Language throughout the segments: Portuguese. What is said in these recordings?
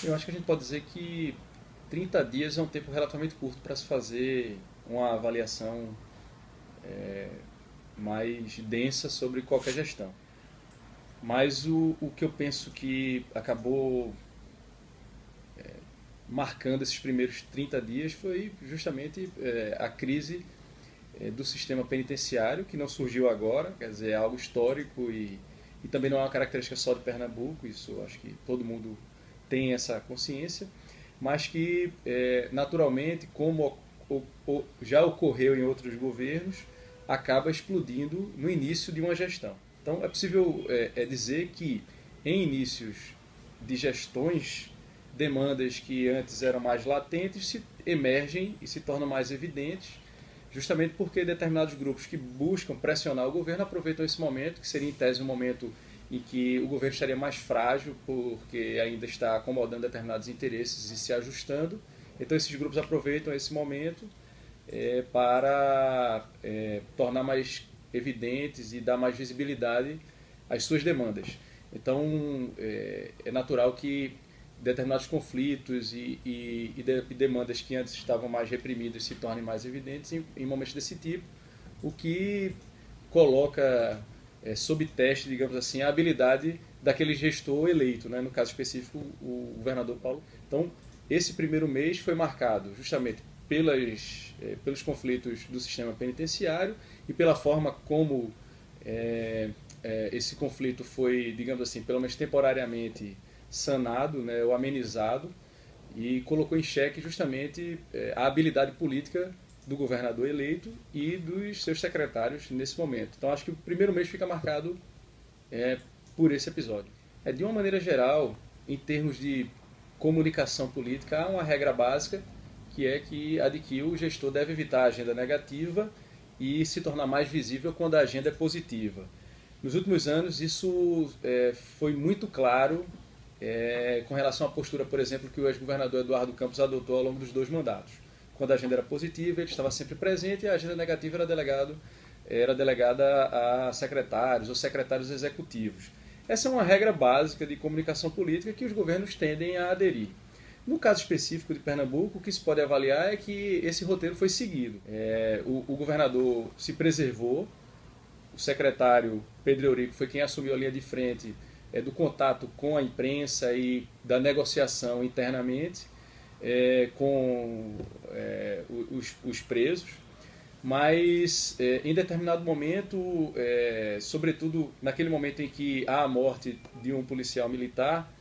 Eu acho que a gente pode dizer que 30 dias é um tempo relativamente curto para se fazer uma avaliação mais densa sobre qualquer gestão. Mas o que eu penso que acabou marcando esses primeiros 30 dias foi justamente a crise do sistema penitenciário, que não surgiu agora, quer dizer, é algo histórico e também não é uma característica só de Pernambuco, isso acho que todo mundo tem essa consciência, mas que naturalmente, como já ocorreu em outros governos, acaba explodindo no início de uma gestão. Então é possível dizer que em inícios de gestões, demandas que antes eram mais latentes se emergem e se tornam mais evidentes, justamente porque determinados grupos que buscam pressionar o governo aproveitam esse momento, que seria em tese um momento em que o governo estaria mais frágil, porque ainda está acomodando determinados interesses e se ajustando. Então esses grupos aproveitam esse momento para tornar mais evidentes e dar mais visibilidade às suas demandas. Então é natural que determinados conflitos e demandas que antes estavam mais reprimidas se tornem mais evidentes em momentos desse tipo, o que coloca sob teste, digamos assim, a habilidade daquele gestor eleito, né? No caso específico, o governador Paulo. Então, esse primeiro mês foi marcado justamente pelos conflitos do sistema penitenciário e pela forma como esse conflito foi, digamos assim, pelo menos temporariamente sanado, né, ou amenizado, e colocou em xeque justamente a habilidade política do governador eleito e dos seus secretários nesse momento. Então acho que o primeiro mês fica marcado por esse episódio. De uma maneira geral, em termos de comunicação política, há uma regra básica que é que o gestor deve evitar a agenda negativa e se tornar mais visível quando a agenda é positiva. Nos últimos anos isso foi muito claro com relação à postura, por exemplo, que o ex-governador Eduardo Campos adotou ao longo dos 2 mandatos. Quando a agenda era positiva, ele estava sempre presente, e a agenda negativa era delegada a secretários ou secretários executivos. Essa é uma regra básica de comunicação política que os governos tendem a aderir. No caso específico de Pernambuco, o que se pode avaliar é que esse roteiro foi seguido. O governador se preservou, o secretário Pedro Eurico foi quem assumiu a linha de frente do contato com a imprensa e da negociação internamente com os presos, mas em determinado momento, sobretudo naquele momento em que há a morte de um policial militar,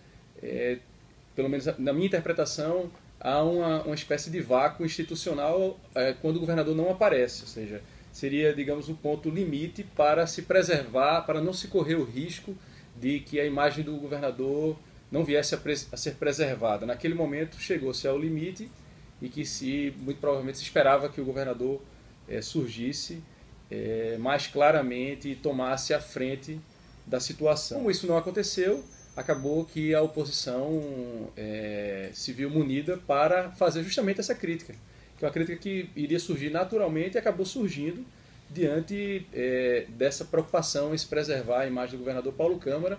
pelo menos na minha interpretação, há uma espécie de vácuo institucional quando o governador não aparece, ou seja, seria, digamos, o ponto limite para se preservar, para não se correr o risco de que a imagem do governador não viesse a ser preservada. Naquele momento chegou-se ao limite e que muito provavelmente se esperava que o governador surgisse mais claramente e tomasse a frente da situação. Como isso não aconteceu, acabou que a oposição se viu munida para fazer justamente essa crítica, que é uma crítica que iria surgir naturalmente e acabou surgindo diante dessa preocupação em se preservar a imagem do governador Paulo Câmara,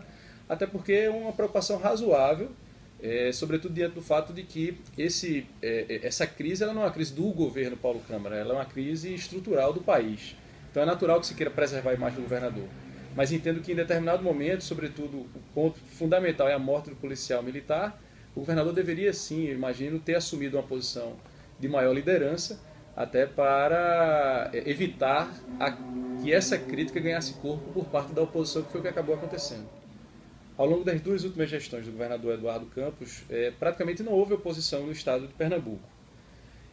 até porque é uma preocupação razoável, sobretudo diante do fato de que essa crise ela não é uma crise do governo Paulo Câmara, ela é uma crise estrutural do país. Então é natural que se queira preservar a imagem do governador. Mas entendo que em determinado momento, sobretudo o ponto fundamental é a morte do policial militar, o governador deveria sim, eu imagino, ter assumido uma posição de maior liderança, até para evitar que essa crítica ganhasse corpo por parte da oposição, que foi o que acabou acontecendo. Ao longo das 2 últimas gestões do governador Eduardo Campos, praticamente não houve oposição no estado de Pernambuco.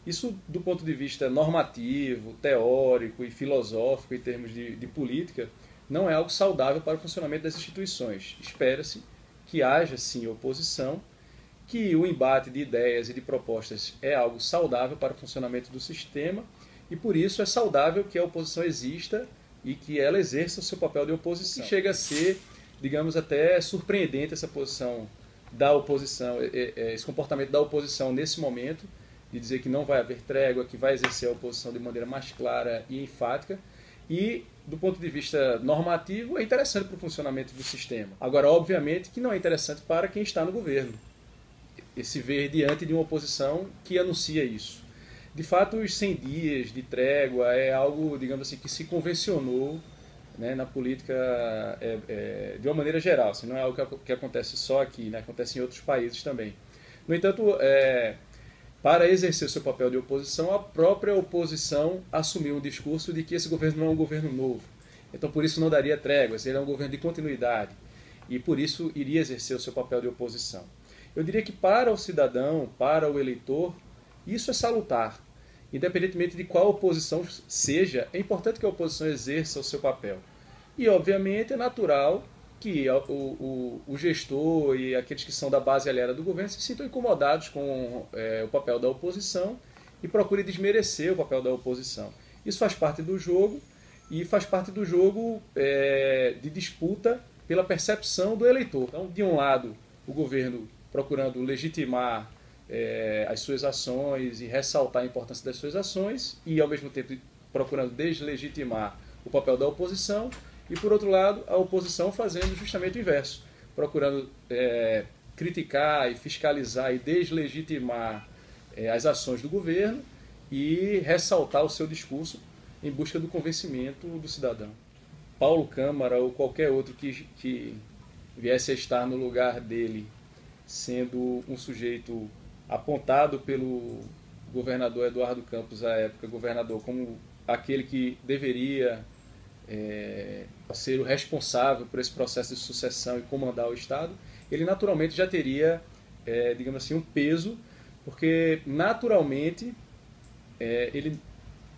Isso, do ponto de vista normativo, teórico e filosófico, em termos de política, não é algo saudável para o funcionamento das instituições. Espera-se que haja, sim, oposição, que o embate de ideias e de propostas é algo saudável para o funcionamento do sistema e, por isso, é saudável que a oposição exista e que ela exerça o seu papel de oposição. E chega a ser, digamos, até surpreendente essa posição da oposição, esse comportamento da oposição nesse momento, de dizer que não vai haver trégua, que vai exercer a oposição de maneira mais clara e enfática, e do ponto de vista normativo, é interessante para o funcionamento do sistema. Agora, obviamente, que não é interessante para quem está no governo se ver diante de uma oposição que anuncia isso. De fato, os 100 dias de trégua é algo, digamos assim, que se convencionou, né, na política de uma maneira geral. Assim, não é algo que acontece só aqui, né, acontece em outros países também. No entanto, para exercer o seu papel de oposição, a própria oposição assumiu um discurso de que esse governo não é um governo novo. Então, por isso, não daria tréguas, ele é um governo de continuidade. E, por isso, iria exercer o seu papel de oposição. Eu diria que, para o cidadão, para o eleitor, isso é salutar. Independentemente de qual oposição seja, é importante que a oposição exerça o seu papel. E, obviamente, é natural que o gestor e aqueles que são da base aliada do governo se sintam incomodados com o papel da oposição e procurem desmerecer o papel da oposição. Isso faz parte do jogo e faz parte do jogo de disputa pela percepção do eleitor. Então, de um lado, o governo procurando legitimar as suas ações e ressaltar a importância das suas ações e, ao mesmo tempo, procurando deslegitimar o papel da oposição. E, por outro lado, a oposição fazendo justamente o inverso, procurando criticar e fiscalizar e deslegitimar as ações do governo e ressaltar o seu discurso em busca do convencimento do cidadão. Paulo Câmara ou qualquer outro que viesse a estar no lugar dele, sendo um sujeito apontado pelo governador Eduardo Campos, à época governador, como aquele que deveria ser o responsável por esse processo de sucessão e comandar o Estado, ele naturalmente já teria, digamos assim, um peso, porque naturalmente ele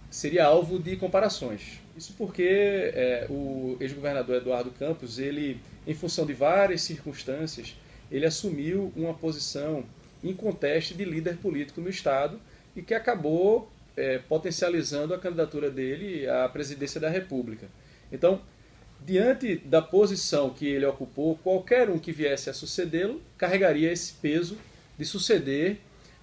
seria alvo de comparações. Isso porque o ex-governador Eduardo Campos, ele, em função de várias circunstâncias, ele assumiu uma posição inconteste de líder político no Estado e que acabou potencializando a candidatura dele à presidência da República. Então, diante da posição que ele ocupou, qualquer um que viesse a sucedê-lo carregaria esse peso de suceder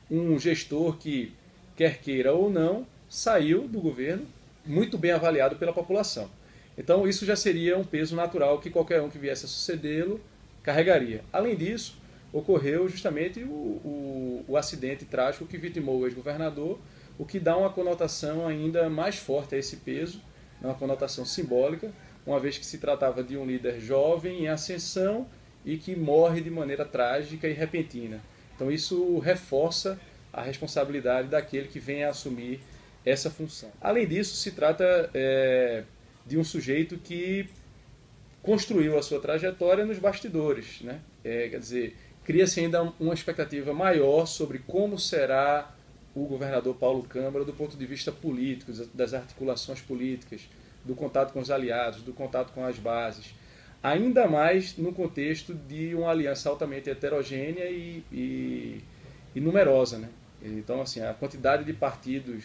um gestor que, quer queira ou não, saiu do governo muito bem avaliado pela população. Então, isso já seria um peso natural que qualquer um que viesse a sucedê-lo carregaria. Além disso, ocorreu justamente o acidente trágico que vitimou o ex-governador, o que dá uma conotação ainda mais forte a esse peso, uma conotação simbólica, uma vez que se tratava de um líder jovem em ascensão e que morre de maneira trágica e repentina. Então isso reforça a responsabilidade daquele que vem a assumir essa função. Além disso, se trata de um sujeito que construiu a sua trajetória nos bastidores, né? Quer dizer, cria-se ainda uma expectativa maior sobre como será o governador Paulo Câmara do ponto de vista político, das articulações políticas, do contato com os aliados, do contato com as bases. Ainda mais no contexto de uma aliança altamente heterogênea e numerosa, né? Então, assim, a quantidade de partidos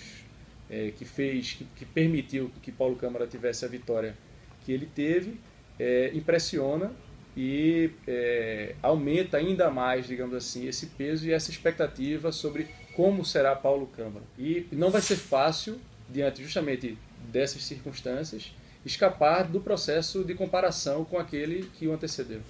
que permitiu que Paulo Câmara tivesse a vitória que ele teve, impressiona e aumenta ainda mais, digamos assim, esse peso e essa expectativa sobre como será Paulo Câmara. E não vai ser fácil, diante justamente dessas circunstâncias, escapar do processo de comparação com aquele que o antecedeu.